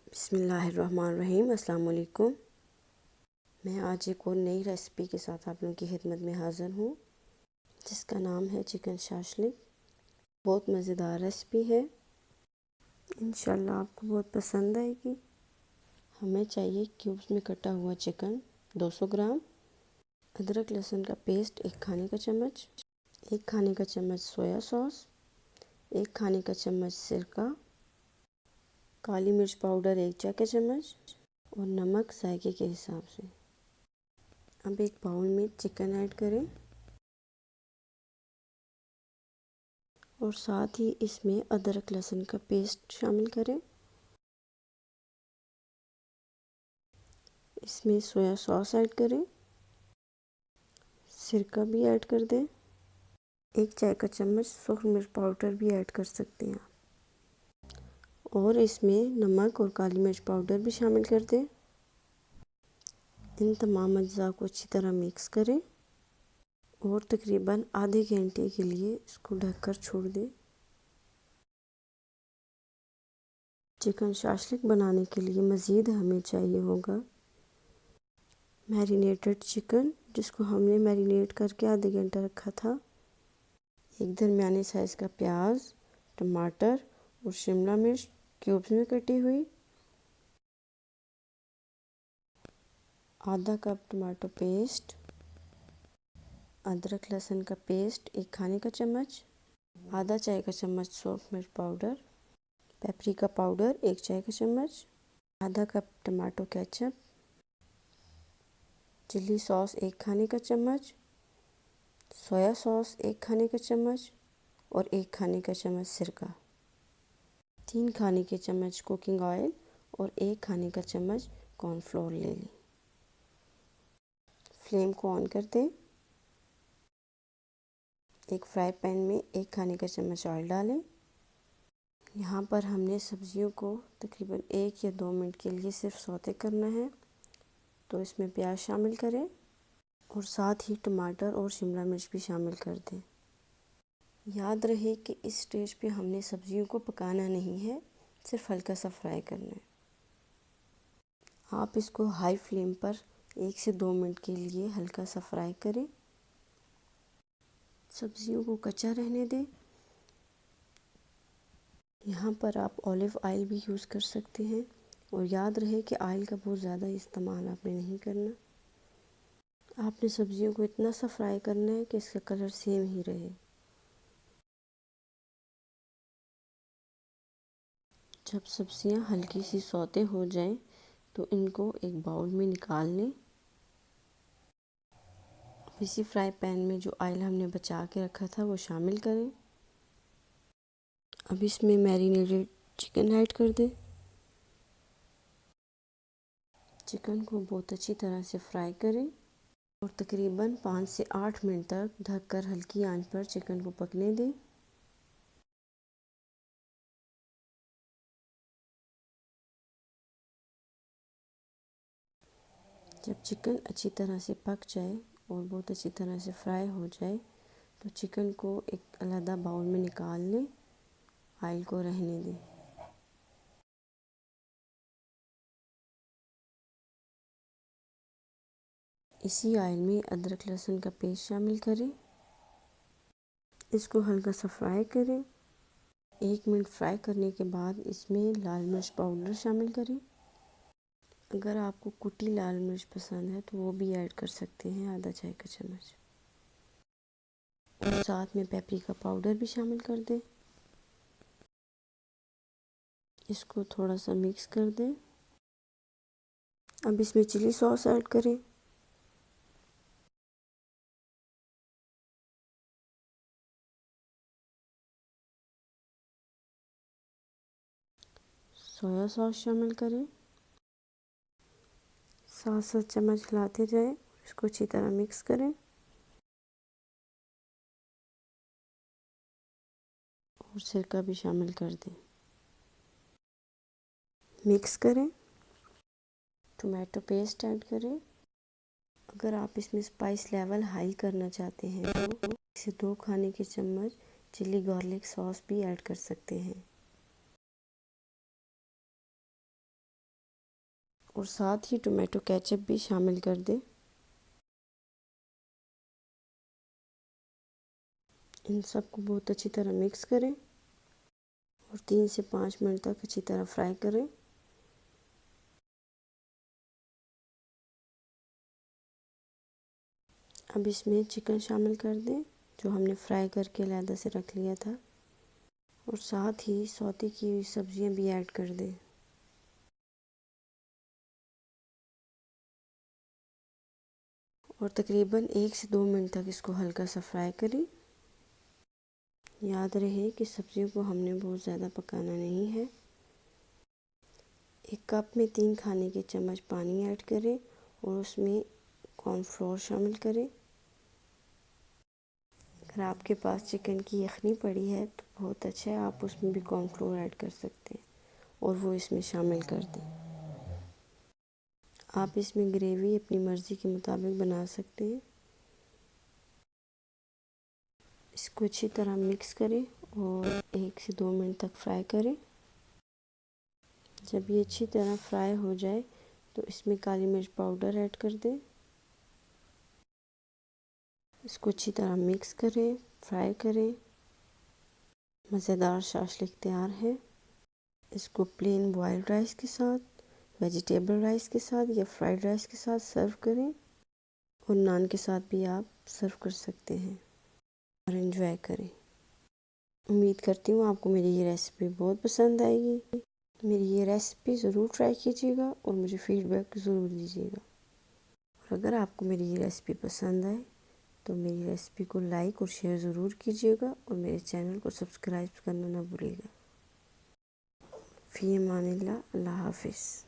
बिस्मिल्लाहिर्रहमानिर्रहीम। अस्सलाम वालेकुम। मैं आज एक और नई रेसिपी के साथ आप लोगों की खिदमत में हाज़िर हूँ, जिसका नाम है चिकन शाशलिक। बहुत मज़ेदार रेसिपी है, इंशाल्लाह आपको बहुत पसंद आएगी। हमें चाहिए क्यूब्स में कटा हुआ चिकन 200 ग्राम, अदरक लहसुन का पेस्ट 1 खाने का चम्मच, 1 खाने का चम्मच सोया सॉस, 1 खाने का चम्मच सिरका, काली मिर्च पाउडर 1 चाय का चम्मच और नमक जायके के हिसाब से। अब एक बाउल में चिकन ऐड करें और साथ ही इसमें अदरक लहसुन का पेस्ट शामिल करें। इसमें सोया सॉस ऐड करें, सिरका भी ऐड कर दें, 1 चाय का चम्मच सूखी मिर्च पाउडर भी ऐड कर सकते हैं और इसमें नमक और काली मिर्च पाउडर भी शामिल कर दें। इन तमाम अज्जा को अच्छी तरह मिक्स करें और तकरीबन आधे घंटे के लिए इसको ढककर छोड़ दें। चिकन शाशलिक बनाने के लिए मज़ीद हमें चाहिए होगा मैरिनेटेड चिकन, जिसको हमने मैरिनेट करके आधे घंटा रखा था, एक दरमियाने साइज़ का प्याज, टमाटर और शिमला मिर्च क्यूब्स में कटी हुई, आधा कप टमाटो पेस्ट, अदरक लहसुन का पेस्ट 1 खाने का चम्मच, आधा चाय का चम्मच सौंफ मिर्च पाउडर, पेपरिका पाउडर 1 चाय का चम्मच, आधा cup tomato ketchup, chilli sauce 1 खाने का चम्मच, सोया सॉस 1 खाने का चम्मच और 1 खाने का चम्मच सिरका, 3 खाने के चम्मच कुकिंग ऑयल और 1 खाने का चम्मच कॉर्नफ्लोर ले लें। फ्लेम को ऑन कर दें। एक फ्राई पैन में 1 खाने का चम्मच ऑयल डालें। यहाँ पर हमने सब्जियों को तकरीबन 1 या 2 मिनट के लिए सिर्फ सौते करना है, तो इसमें प्याज शामिल करें और साथ ही टमाटर और शिमला मिर्च भी शामिल कर दें। याद रहे कि इस स्टेज पे हमने सब्जियों को पकाना नहीं है, सिर्फ हल्का सा फ्राई करना है। आप इसको हाई फ्लेम पर 1 से 2 मिनट के लिए हल्का सा फ्राई करें। सब्जियों को कच्चा रहने दें। यहाँ पर आप ऑलिव ऑयल भी यूज़ कर सकते हैं और याद रहे कि ऑयल का बहुत ज़्यादा इस्तेमाल आपने नहीं करना। आपने सब्जियों को इतना सा फ्राई करना है कि इसका कलर सेम ही रहे। जब सब्जियाँ हल्की सी सौते हो जाएं, तो इनको एक बाउल में निकाल लें। इसी फ्राई पैन में जो ऑयल हमने बचा के रखा था वो शामिल करें। अब इसमें मैरिनेटेड चिकन ऐड कर दें। चिकन को बहुत अच्छी तरह से फ्राई करें और तकरीबन 5 से 8 मिनट तक ढककर हल्की आंच पर चिकन को पकने दें। जब चिकन अच्छी तरह से पक जाए और बहुत अच्छी तरह से फ्राई हो जाए, तो चिकन को एक अलग बाउल में निकाल लें, ऑयल को रहने दें। इसी ऑयल में अदरक लहसुन का पेस्ट शामिल करें। इसको हल्का सा फ्राई करें। 1 मिनट फ्राई करने के बाद इसमें लाल मिर्च पाउडर शामिल करें। अगर आपको कुटी लाल मिर्च पसंद है तो वो भी ऐड कर सकते हैं, आधा चाय का चम्मच, और साथ में पेपरिका पाउडर भी शामिल कर दें। इसको थोड़ा सा मिक्स कर दें। अब इसमें चिली सॉस ऐड करें। सोया सॉस शामिल करें। 7-7 चम्मच हिलाते जाएं, इसको अच्छी तरह मिक्स करें और सिरका भी शामिल कर दें। मिक्स करें। टोमेटो पेस्ट ऐड करें। अगर आप इसमें स्पाइस लेवल हाई करना चाहते हैं तो इसे 2 खाने के चम्मच चिली गार्लिक सॉस भी ऐड कर सकते हैं। और साथ ही टोमेटो केचप भी शामिल कर दें। इन सबको बहुत अच्छी तरह मिक्स करें और 3 से 5 मिनट तक अच्छी तरह फ्राई करें। अब इसमें चिकन शामिल कर दें जो हमने फ्राई करके अलहदा से रख लिया था, और साथ ही सौते की हुई सब्जियां भी ऐड कर दें। और तकरीबन 1 से 2 मिनट तक इसको हल्का सा फ्राई करें। याद रहे कि सब्जियों को हमने बहुत ज़्यादा पकाना नहीं है। एक कप में 3 खाने के चम्मच पानी ऐड करें और उसमें कॉर्नफ्लोर शामिल करें। अगर आपके पास चिकन की यखनी पड़ी है तो बहुत अच्छा है, आप उसमें भी कॉर्नफ्लोर ऐड कर सकते हैं और वो इसमें शामिल कर दें। आप इसमें ग्रेवी अपनी मर्ज़ी के मुताबिक बना सकते हैं। इसको अच्छी तरह मिक्स करें और 1 से 2 मिनट तक फ्राई करें। जब ये अच्छी तरह फ्राई हो जाए तो इसमें काली मिर्च पाउडर ऐड कर दें। इसको अच्छी तरह मिक्स करें, फ्राई करें। मज़ेदार शाशलिक तैयार है। इसको प्लेन बॉयल्ड राइस के साथ, वेजिटेबल राइस के साथ या फ्राइड राइस के साथ सर्व करें, और नान के साथ भी आप सर्व कर सकते हैं और एंजॉय करें। उम्मीद करती हूँ आपको मेरी ये रेसिपी बहुत पसंद आएगी। मेरी ये रेसिपी ज़रूर ट्राई कीजिएगा और मुझे फीडबैक ज़रूर दीजिएगा। और अगर आपको मेरी ये रेसिपी पसंद आए तो मेरी रेसिपी को लाइक और शेयर ज़रूर कीजिएगा और मेरे चैनल को सब्सक्राइब करना ना भूलिएगा। फ़ी अमानिल्लाह, अल्लाह हाफ़िज़।